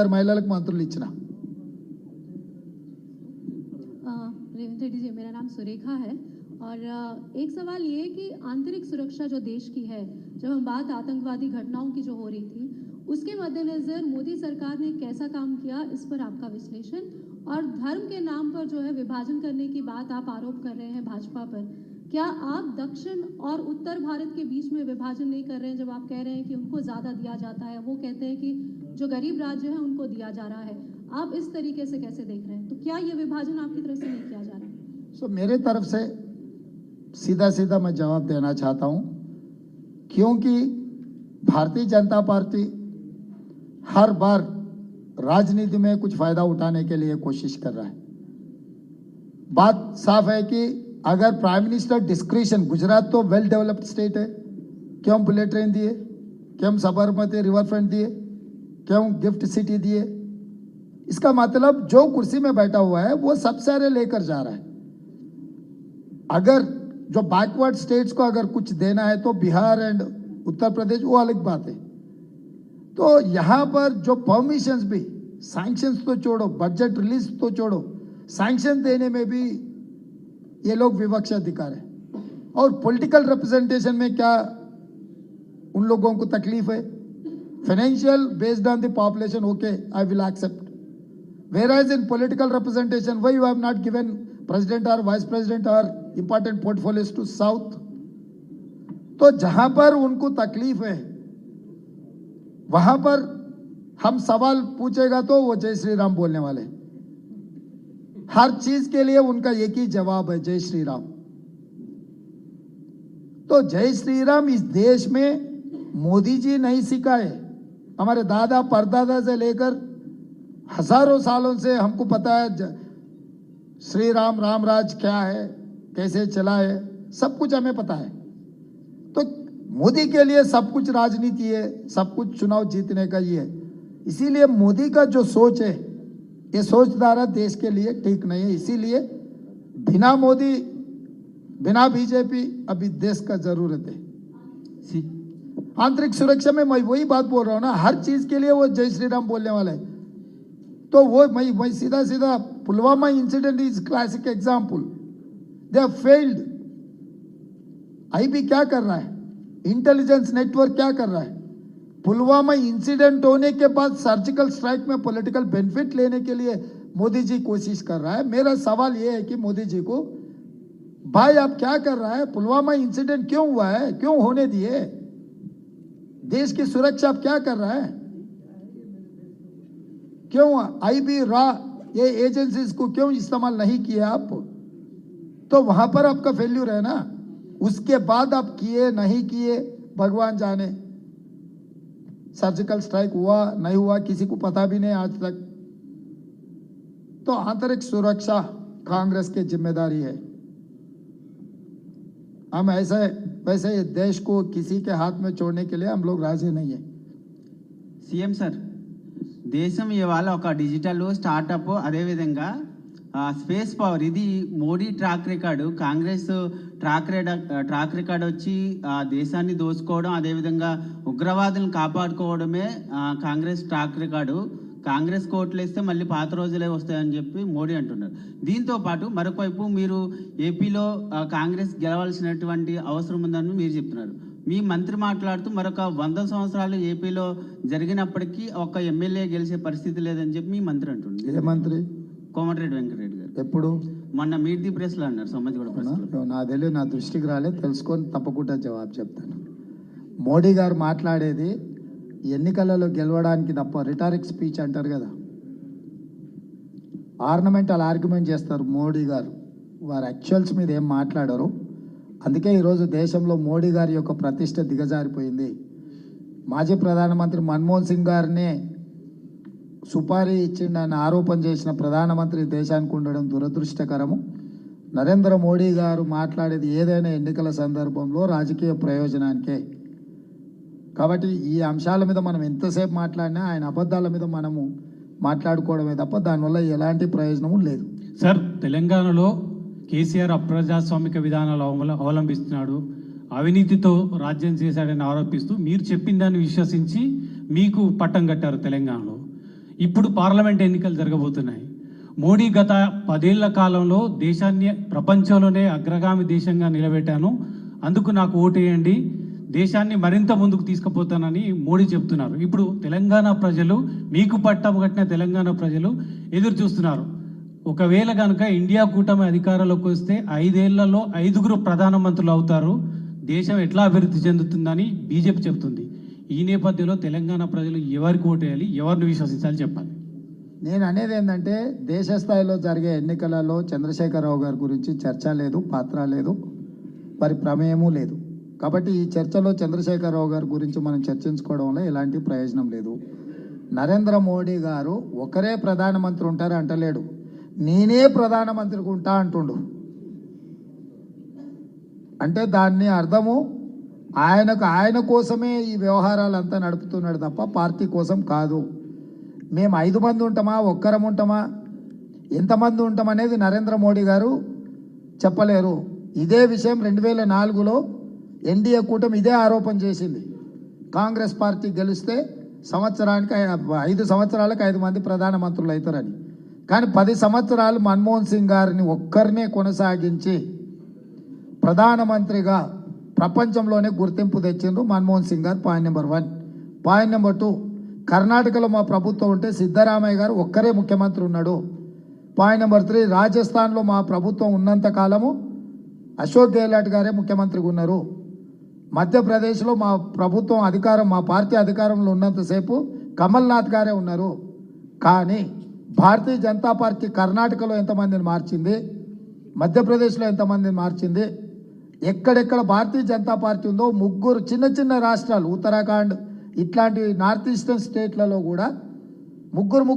महिलाలకు మంత్రులు ఇచ్చిన रेवंत रेड्डी जी, मेरा नाम सुरेखा है और एक सवाल ये कि आंतरिक सुरक्षा जो देश की है, जब हम बात आतंकवादी घटनाओं की जो हो रही थी उसके मद्देनजर मोदी सरकार ने कैसा काम किया, इस पर आपका विश्लेषण। और धर्म के नाम पर जो है विभाजन करने की बात आप आरोप कर रहे हैं भाजपा पर, क्या आप दक्षिण और उत्तर भारत के बीच में विभाजन नहीं कर रहे हैं? जब आप कह रहे हैं कि उनको ज़्यादा दिया जाता है, वो कहते हैं कि जो गरीब राज्य है उनको दिया जा रहा है, आप इस तरीके से कैसे देख रहे हैं? तो क्या ये विभाजन आपकी तरफ से नहीं किया जा रहा है? मेरे तरफ से सीधा सीधा मैं जवाब देना चाहता हूं, क्योंकि भारतीय जनता पार्टी हर बार राजनीति में कुछ फायदा उठाने के लिए कोशिश कर रहा है। बात साफ है कि अगर प्राइम मिनिस्टर डिस्क्रिशन, गुजरात तो वेल डेवलप्ड स्टेट है, क्यों बुलेट ट्रेन दिए, क्यों साबरमती रिवर फ्रंट दिए, क्यों गिफ्ट सिटी दिए? इसका मतलब जो कुर्सी में बैठा हुआ है वो सब सारे लेकर जा रहा है। अगर जो बैकवर्ड स्टेट्स को अगर कुछ देना है तो बिहार एंड उत्तर प्रदेश, वो अलग बात है। तो यहां पर जो परमिशंस भी, सैंक्शंस तो छोड़ो, बजट रिलीज तो छोड़ो, सैंक्शन देने में भी ये लोग विवक्षा दिखा रहे हैं। और पॉलिटिकल रिप्रेजेंटेशन में क्या उन लोगों को तकलीफ है? Financial based on the population, okay, I will accept. Whereas in political representation, why you have not given president or vice president or important portfolios to South? तो जहां पर उनको तकलीफ है वहां पर हम सवाल पूछेगा तो वो जय श्री राम बोलने वाले। हर चीज के लिए उनका एक ही जवाब है, जय श्री राम। तो जय श्री राम इस देश में मोदी जी नहीं सिखाए, हमारे दादा परदादा से लेकर हजारों सालों से हमको पता है श्री राम, रामराज क्या है, कैसे चला है, सब कुछ हमें पता है। तो मोदी के लिए सब कुछ राजनीति है, सब कुछ चुनाव जीतने का ही है। इसीलिए मोदी का जो सोच है, ये सोचधारा देश के लिए ठीक नहीं है। इसीलिए बिना मोदी, बिना बीजेपी अभी देश का जरूरत है। आंतरिक सुरक्षा में मैं वही बात बोल रहा हूं ना, हर चीज के लिए वो जय श्री राम बोलने वाला है। तो वो मैं सीधा सीधा Pulwama incident is classic example. They have failed. IB क्या कर रहा है, इंटेलिजेंस नेटवर्क क्या कर रहा है? पुलवामा इंसिडेंट होने के बाद सर्जिकल स्ट्राइक में पॉलिटिकल बेनिफिट लेने के लिए मोदी जी कोशिश कर रहा है। मेरा सवाल यह है कि मोदी जी को, भाई आप क्या कर रहा है? पुलवामा इंसिडेंट क्यों हुआ है, क्यों होने दिए? देश की सुरक्षा आप क्या कर रहा है? क्यों आईबी, रा, ये एजेंसीज को क्यों इस्तेमाल नहीं किया आप? तो वहां पर आपका फेल्यूर है ना। उसके बाद आप किए नहीं किए भगवान जाने। सर्जिकल स्ट्राइक हुआ नहीं हुआ किसी को पता भी नहीं आज तक। तो आंतरिक सुरक्षा कांग्रेस की जिम्मेदारी है। हम ऐसे वैसे देश को किसी के हाथ में छोड़ने के लिए हम लोग राजी नहीं है। सीएम सर, దేశం ఇవాళ ఒక డిజిటల్ స్టార్టప్, అదేవిధంగా స్పేస్ పవర్, ఇది Modi track record, Congress track record వచ్చి దేశాన్ని దోచుకోవడం, అదేవిధంగా ఉగ్రవాదులను కాపాడుకోవడమే కాంగ్రెస్ ట్రాక్ రికార్డు. కాంగ్రెస్ కోట్లు వేస్తే మళ్ళీ పాత రోజులే వస్తాయని చెప్పి మోడీ అంటున్నారు. దీంతో పాటు మరొక వైపు మీరు ఏపీలో కాంగ్రెస్ గెలవాల్సినటువంటి అవసరం ఉందని మీరు చెప్తున్నారు. మీ మంత్రి మాట్లాడుతూ మరొక 100 సంవత్సరాలు ఏపీలో జరిగినప్పటికీ ఒక ఎమ్మెల్యే గెలిచే పరిస్థితి లేదని చెప్పి మీ మంత్రి అంటున్నారు. ఏ మంత్రి? కోమటిరెడ్డి వెంకటరెడ్డి గారు. ఎప్పుడు? మొన్న మీట్ ది ప్రెస్ లో అన్నారు, సమాజగూడ ప్రెస్ లో. నా తెలియదు, నా దృష్టికి రాలేదు, తెలుసుకొని తప్పకుండా జవాబు చెప్తాను. మోడీ గారు మాట్లాడేది ఎన్నికలలో గెలవడానికి తప్ప, రిటారిక్ స్పీచ్ అంటారు కదా, ఆర్నమెంటల్ ఆర్గ్యుమెంట్ చేస్తారు మోడీ గారు. వారు యాక్చువల్స్ మీద ఏం మాట్లాడారు. అందుకే ఈరోజు దేశంలో మోడీ గారి యొక్క ప్రతిష్ట దిగజారిపోయింది. మాజీ ప్రధానమంత్రి మన్మోహన్ సింగ్ గారిని సుపారీ ఇచ్చిండని ఆరోపణ చేసిన ప్రధానమంత్రి దేశానికి ఉండడం దురదృష్టకరము. నరేంద్ర మోడీ గారు మాట్లాడేది ఏదైనా ఎన్నికల సందర్భంలో రాజకీయ ప్రయోజనానికే. కాబట్టి ఈ అంశాల మీద మనం ఎంతసేపు మాట్లాడినా ఆయన అబద్ధాల మీద మనము మాట్లాడుకోవడమే తప్ప దానివల్ల ఎలాంటి ప్రయోజనము లేదు. సార్, తెలంగాణలో కేసీఆర్ అప్రజాస్వామిక విధానాలు అవలంబిస్తున్నాడు, అవినీతితో రాజ్యం చేశాడని ఆరోపిస్తూ మీరు చెప్పిన దాన్ని విశ్వసించి మీకు పట్టం కట్టారు తెలంగాణలో. ఇప్పుడు పార్లమెంట్ ఎన్నికలు జరగబోతున్నాయి. మోడీ గత 10 ఏళ్ల కాలంలో దేశాన్ని ప్రపంచంలోనే అగ్రగామి దేశంగా నిలబెట్టాను, అందుకు నాకు ఓటేయండి, దేశాన్ని మరింత ముందుకు తీసుకుపోతానని మోడీ చెప్తున్నారు. ఇప్పుడు తెలంగాణ ప్రజలు, మీకు పట్టం కట్టిన తెలంగాణ ప్రజలు ఎదురు చూస్తున్నారు. ఒకవేళ కనుక ఇండియా కూటమి అధికారంలోకి వస్తే 5 ఏళ్లలో 5గురు ప్రధానమంత్రులు అవుతారు, దేశం ఎట్లా అభివృద్ధి చెందుతుందని బీజేపీ చెప్తుంది. ఈ నేపథ్యంలో తెలంగాణ ప్రజలు ఎవరికి ఓటేయాలి, ఎవరిని విశ్వసించాలి చెప్పాలి. నేను అనేది ఏంటంటే దేశ స్థాయిలో జరిగే ఎన్నికలలో చంద్రశేఖరరావు గారి గురించి చర్చ లేదు, పాత్ర లేదు, వారి ప్రమేయము లేదు. కాబట్టి ఈ చర్చలో చంద్రశేఖరరావు గారి గురించి మనం చర్చించుకోవడంలో ఎలాంటి ప్రయోజనం లేదు. నరేంద్ర మోడీ గారు ఒకరే ప్రధానమంత్రి ఉంటారు అంటలేడు, నేనే ప్రధానమంత్రికి ఉంటా అంటుండు. అంటే దాన్ని అర్థము ఆయన కోసమే ఈ వ్యవహారాలంతా నడుపుతున్నాడు తప్ప పార్టీ కోసం కాదు. మేము 5 మంది ఉంటామా, ఒక్కరం ఉంటామా, ఎంతమంది ఉంటామనేది నరేంద్ర మోడీ గారు చెప్పలేరు. ఇదే విషయం 2004లో ఎన్డీఏ కూటమి ఇదే ఆరోపణ చేసింది. కాంగ్రెస్ పార్టీ గెలిస్తే సంవత్సరానికి 5 సంవత్సరాలకు 5 మంది ప్రధానమంత్రులు అవుతారని. కానీ 10 సంవత్సరాలు మన్మోహన్ సింగ్ గారిని ఒక్కరినే కొనసాగించి ప్రధానమంత్రిగా ప్రపంచంలోనే గుర్తింపు తెచ్చిండ్రు మన్మోహన్ సింగ్ గారు. Point number 1. పాయింట్ నెంబర్ 2, కర్ణాటకలో మా ప్రభుత్వం ఉంటే సిద్ధరామయ్య గారు ఒక్కరే ముఖ్యమంత్రి ఉన్నాడు. పాయింట్ నెంబర్ 3, రాజస్థాన్లో మా ప్రభుత్వం ఉన్నంత కాలము అశోక్ గెహ్లాట్ గారే ముఖ్యమంత్రిగా ఉన్నారు. మధ్యప్రదేశ్లో మా ప్రభుత్వం మా పార్టీ అధికారంలో ఉన్నంతసేపు కమల్నాథ్ గారే ఉన్నారు. కానీ భారతీయ జనతా పార్టీ కర్ణాటకలో ఎంతమందిని మార్చింది, మధ్యప్రదేశ్లో ఎంతమందిని మార్చింది, ఎక్కడెక్కడ భారతీయ జనతా పార్టీ ఉందో 3 చిన్న చిన్న రాష్ట్రాలు, ఉత్తరాఖండ్ ఇట్లాంటి నార్త్ ఈస్టర్న్ స్టేట్లలో కూడా 3